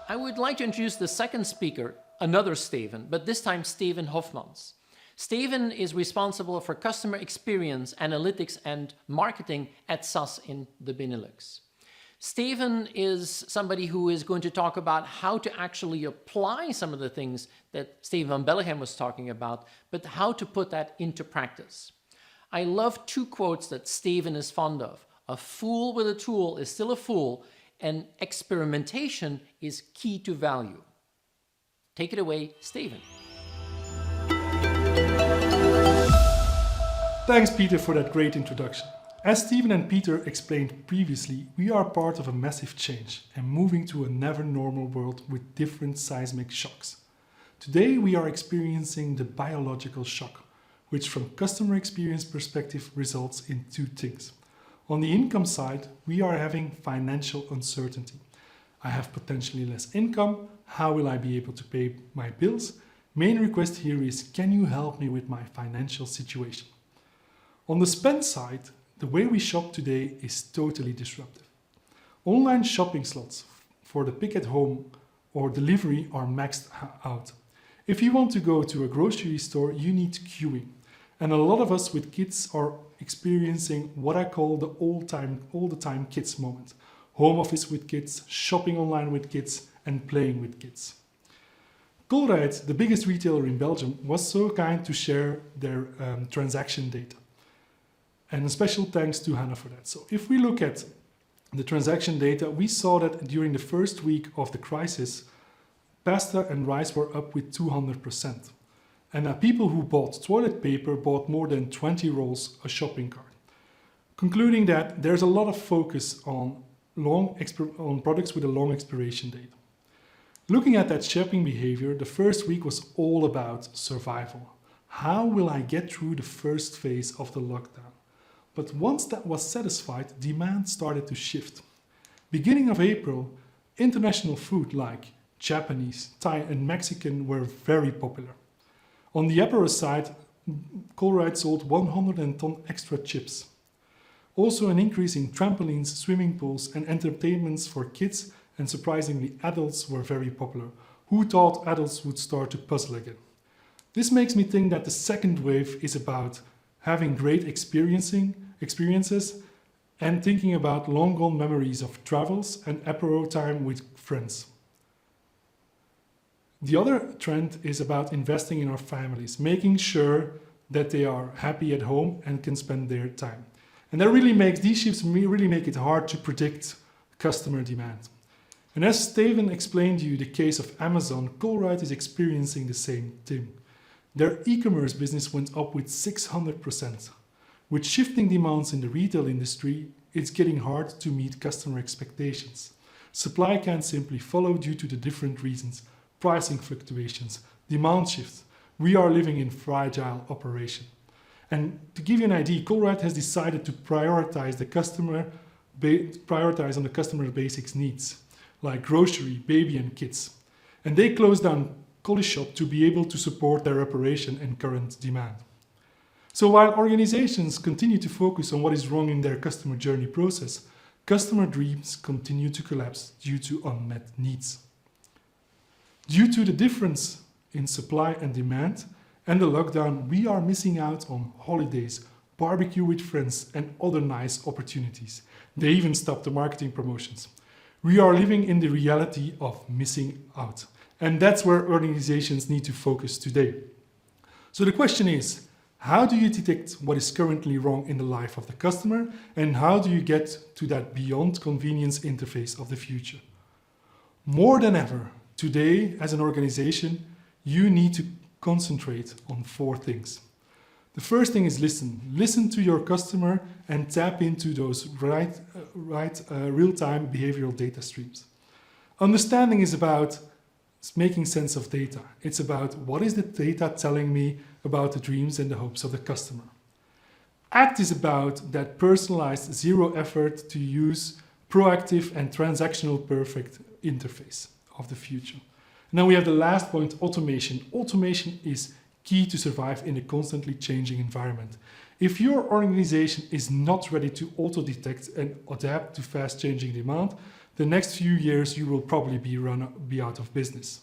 I would like to introduce the second speaker, another Steven, but this time Steven Hofmans. Steven is responsible for customer experience, analytics and marketing at SAS in the Benelux. Steven is somebody who is going to talk about how to actually apply some of the things that Steven van Belleghem was talking about, but how to put that into practice. I love two quotes that Steven is fond of. A fool with a tool is still a fool, and experimentation is key to value. Take it away, Steven. Thanks, Peter, for that great introduction. As Steven and Peter explained previously, we are part of a massive change and moving to a never normal world with different seismic shocks. Today we are experiencing the biological shock, which from customer experience perspective results in two things. On the income side, we are having financial uncertainty. I have potentially less income. How will I be able to pay my bills? Main request here is, can you help me with my financial situation? On the spend side, the way we shop today is totally disruptive. Online shopping slots for the pick at home or delivery are maxed out. If you want to go to a grocery store, you need queuing. And a lot of us with kids are experiencing what I call the all the time kids moment. Home office with kids, shopping online with kids, and playing with kids. Colruyt, the biggest retailer in Belgium, was so kind to share their transaction data. And a special thanks to Hannah for that. So if we look at the transaction data, we saw that during the first week of the crisis, pasta and rice were up with 200%. And people who bought toilet paper bought more than 20 rolls a shopping cart. Concluding that there's a lot of focus on products with a long expiration date. Looking at that shopping behavior, the first week was all about survival. How will I get through the first phase of the lockdown? But once that was satisfied, demand started to shift. Beginning of April, international food like Japanese, Thai and Mexican were very popular. On the apparel side, Colruyt sold 100 ton extra chips. Also an increase in trampolines, swimming pools and entertainments for kids, and surprisingly adults were very popular. Who thought adults would start to puzzle again? This makes me think that the second wave is about having great experiences and thinking about long gone memories of travels and apéro time with friends. The other trend is about investing in our families, making sure that they are happy at home and can spend their time. And that really makes these shifts really make it hard to predict customer demand. And as Steven explained to you the case of Amazon, Colruyt is experiencing the same thing. Their e-commerce business went up with 600%. With shifting demands in the retail industry, it's getting hard to meet customer expectations. Supply can't simply follow due to the different reasons. Pricing fluctuations, demand shifts. We are living in fragile operation. And to give you an idea, Colruyt has decided to prioritize on the customer basics needs, like grocery, baby and kids. And they closed down Collie Shop to be able to support their operation and current demand. So while organizations continue to focus on what is wrong in their customer journey process, customer dreams continue to collapse due to unmet needs. Due to the difference in supply and demand and the lockdown, we are missing out on holidays, barbecue with friends and other nice opportunities. They even stopped the marketing promotions. We are living in the reality of missing out. And that's where organizations need to focus today. So the question is, how do you detect what is currently wrong in the life of the customer? And how do you get to that beyond convenience interface of the future? More than ever, today, as an organization, you need to concentrate on 4 things. The first thing is listen. Listen to your customer and tap into those real-time behavioral data streams. Understanding is about making sense of data. It's about what is the data telling me about the dreams and the hopes of the customer. Act is about that personalized, zero effort to use proactive and transactional perfect interface of the future. Now we have the last point, automation. Automation is key to survive in a constantly changing environment. If your organization is not ready to auto-detect and adapt to fast changing demand, the next few years you will probably be out of business.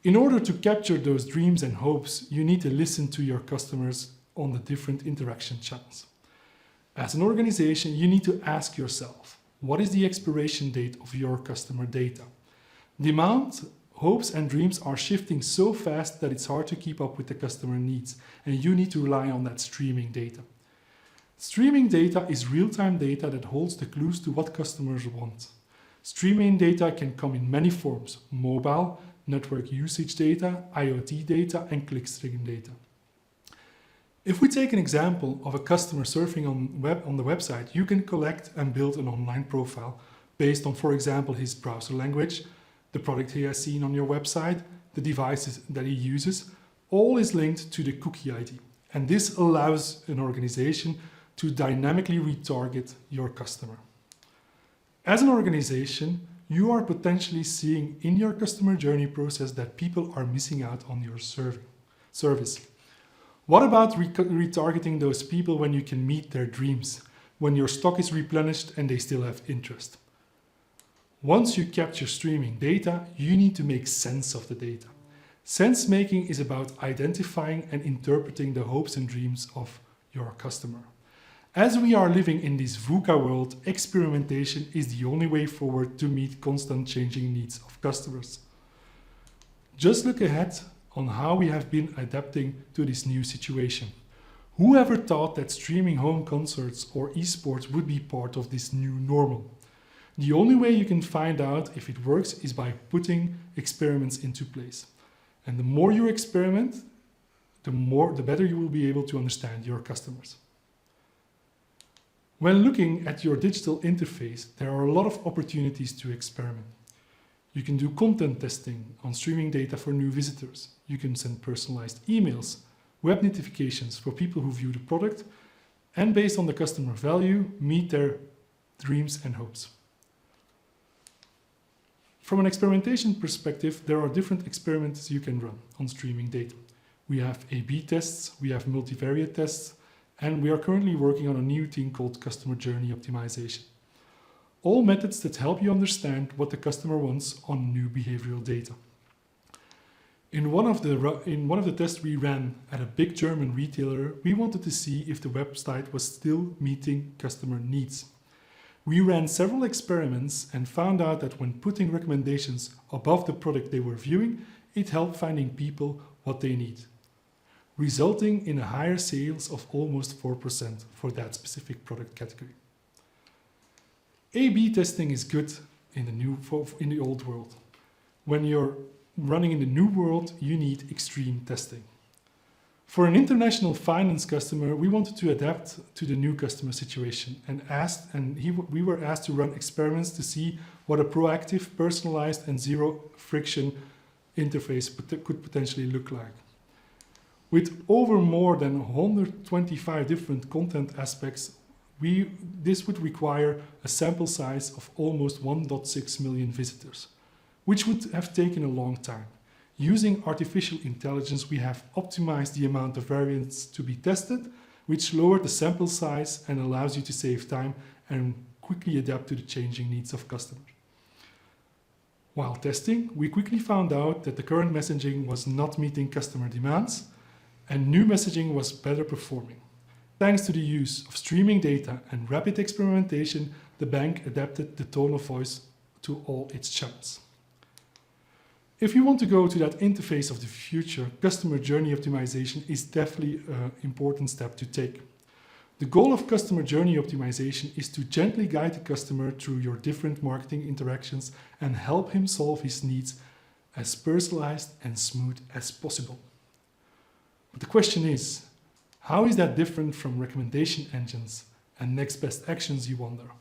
In order to capture those dreams and hopes, you need to listen to your customers on the different interaction channels. As an organization, you need to ask yourself, what is the expiration date of your customer data? Demand, hopes and dreams are shifting so fast that it's hard to keep up with the customer needs, and you need to rely on that streaming data. Streaming data is real-time data that holds the clues to what customers want. Streaming data can come in many forms: mobile, network usage data, IoT data, and clickstream data. If we take an example of a customer surfing on the website, you can collect and build an online profile based on, for example, his browser language, the product he has seen on your website, the devices that he uses. All is linked to the cookie ID. And this allows an organization to dynamically retarget your customer. As an organization, you are potentially seeing in your customer journey process that people are missing out on your service. What about retargeting those people when you can meet their dreams, when your stock is replenished and they still have interest? Once you capture streaming data, you need to make sense of the data. Sense making is about identifying and interpreting the hopes and dreams of your customer. As we are living in this VUCA world, experimentation is the only way forward to meet constant changing needs of customers. Just look ahead on how we have been adapting to this new situation. Whoever thought that streaming home concerts or esports would be part of this new normal? The only way you can find out if it works is by putting experiments into place. And the more you experiment, the better you will be able to understand your customers. When looking at your digital interface, there are a lot of opportunities to experiment. You can do content testing on streaming data for new visitors. You can send personalized emails, web notifications for people who view the product, and based on the customer value, meet their dreams and hopes. From an experimentation perspective, there are different experiments you can run on streaming data. We have A/B tests, we have multivariate tests, and we are currently working on a new thing called customer journey optimization. All methods that help you understand what the customer wants on new behavioral data. In one of the tests we ran at a big German retailer, we wanted to see if the website was still meeting customer needs. We ran several experiments and found out that when putting recommendations above the product they were viewing, it helped finding people what they need, resulting in a higher sales of almost 4% for that specific product category. A/B testing is good in the old world. When you're running in the new world, you need extreme testing. For an international finance customer, we wanted to adapt to the new customer situation we were asked to run experiments to see what a proactive, personalized, and zero friction interface could potentially look like. With over more than 125 different content aspects, this would require a sample size of almost 1.6 million visitors, which would have taken a long time. Using artificial intelligence, we have optimized the amount of variants to be tested, which lowered the sample size and allows you to save time and quickly adapt to the changing needs of customers. While testing, we quickly found out that the current messaging was not meeting customer demands, and new messaging was better performing. Thanks to the use of streaming data and rapid experimentation, the bank adapted the tone of voice to all its channels. If you want to go to that interface of the future, customer journey optimization is definitely an important step to take. The goal of customer journey optimization is to gently guide the customer through your different marketing interactions and help him solve his needs as personalized and smooth as possible. But the question is, how is that different from recommendation engines and next best actions, you wonder?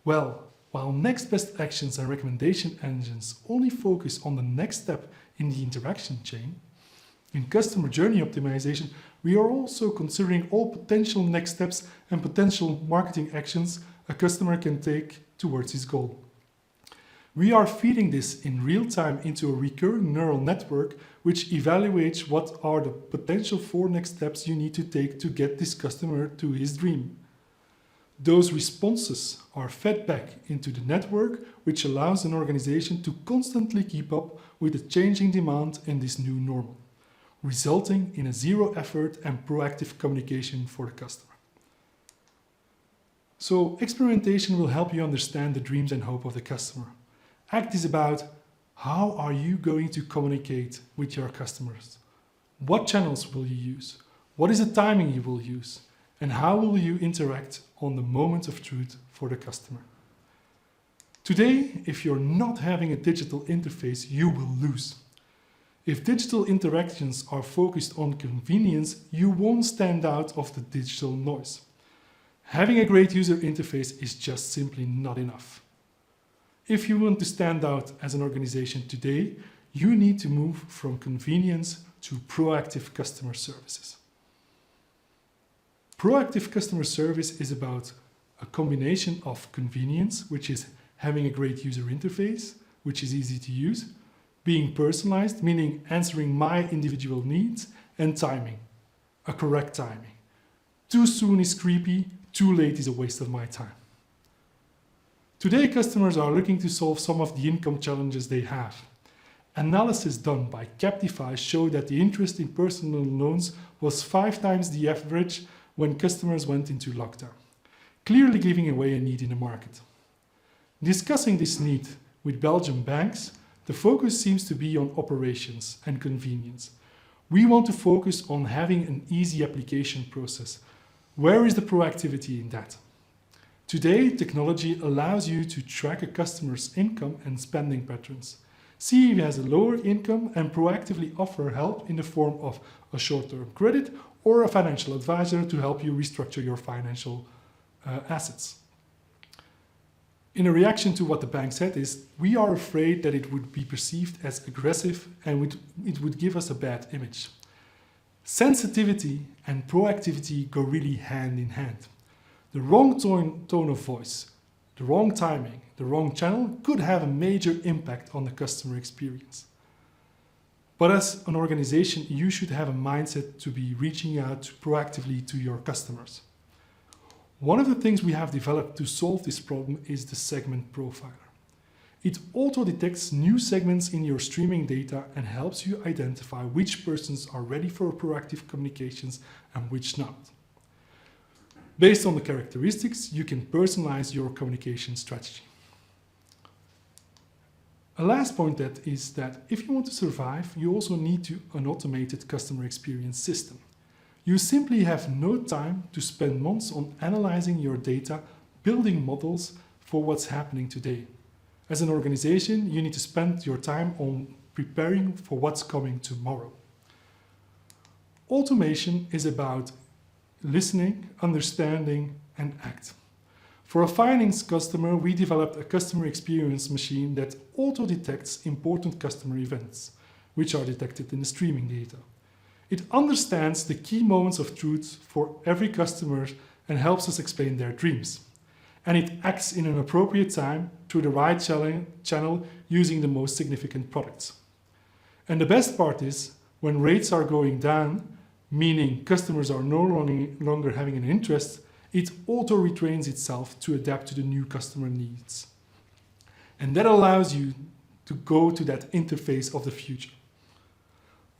Well, while next best actions and recommendation engines only focus on the next step in the interaction chain, in customer journey optimization, we are also considering all potential next steps and potential marketing actions a customer can take towards his goal. We are feeding this in real time into a recurring neural network which evaluates what are the potential 4 next steps you need to take to get this customer to his dream. Those responses are fed back into the network, which allows an organization to constantly keep up with the changing demand in this new normal, resulting in a zero effort and proactive communication for the customer. So experimentation will help you understand the dreams and hope of the customer. ACT is about how are you going to communicate with your customers? What channels will you use? What is the timing you will use? And how will you interact on the moment of truth for the customer? Today, if you're not having a digital interface, you will lose. If digital interactions are focused on convenience, you won't stand out of the digital noise. Having a great user interface is just simply not enough. If you want to stand out as an organization today, you need to move from convenience to proactive customer services. Proactive customer service is about a combination of convenience, which is having a great user interface, which is easy to use, being personalized, meaning answering my individual needs, and timing, a correct timing. Too soon is creepy, too late is a waste of my time. Today, customers are looking to solve some of the income challenges they have. Analysis done by Captify showed that the interest in personal loans was 5 times the average when customers went into lockdown, clearly giving away a need in the market. Discussing this need with Belgian banks, the focus seems to be on operations and convenience. We want to focus on having an easy application process. Where is the proactivity in that? Today, technology allows you to track a customer's income and spending patterns, see if he has a lower income, and proactively offer help in the form of a short-term credit or a financial advisor to help you restructure your financial assets. In a reaction to what the bank said is, we are afraid that it would be perceived as aggressive and it would give us a bad image. Sensitivity and proactivity go really hand in hand. The wrong tone of voice, the wrong timing, the wrong channel could have a major impact on the customer experience. But as an organization, you should have a mindset to be reaching out proactively to your customers. One of the things we have developed to solve this problem is the segment profiler. It auto-detects new segments in your streaming data and helps you identify which persons are ready for proactive communications and which not. Based on the characteristics, you can personalize your communication strategy. A last point is that if you want to survive, you also need an automated customer experience system. You simply have no time to spend months on analyzing your data, building models for what's happening today. As an organization, you need to spend your time on preparing for what's coming tomorrow. Automation is about listening, understanding, and act. For a finance customer, we developed a customer experience machine that auto-detects important customer events, which are detected in the streaming data. It understands the key moments of truth for every customer and helps us explain their dreams. And it acts in an appropriate time through the right channel using the most significant products. And the best part is, when rates are going down, meaning customers are no longer having an interest, it auto-retrains itself to adapt to the new customer needs. And that allows you to go to that interface of the future.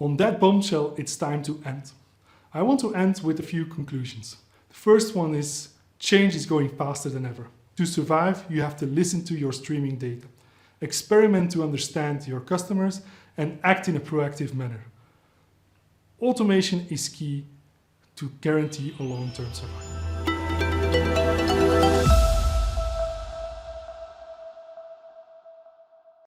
On that bombshell, it's time to end. I want to end with a few conclusions. The first one is, change is going faster than ever. To survive, you have to listen to your streaming data, experiment to understand your customers, and act in a proactive manner. Automation is key to guarantee a long-term survival.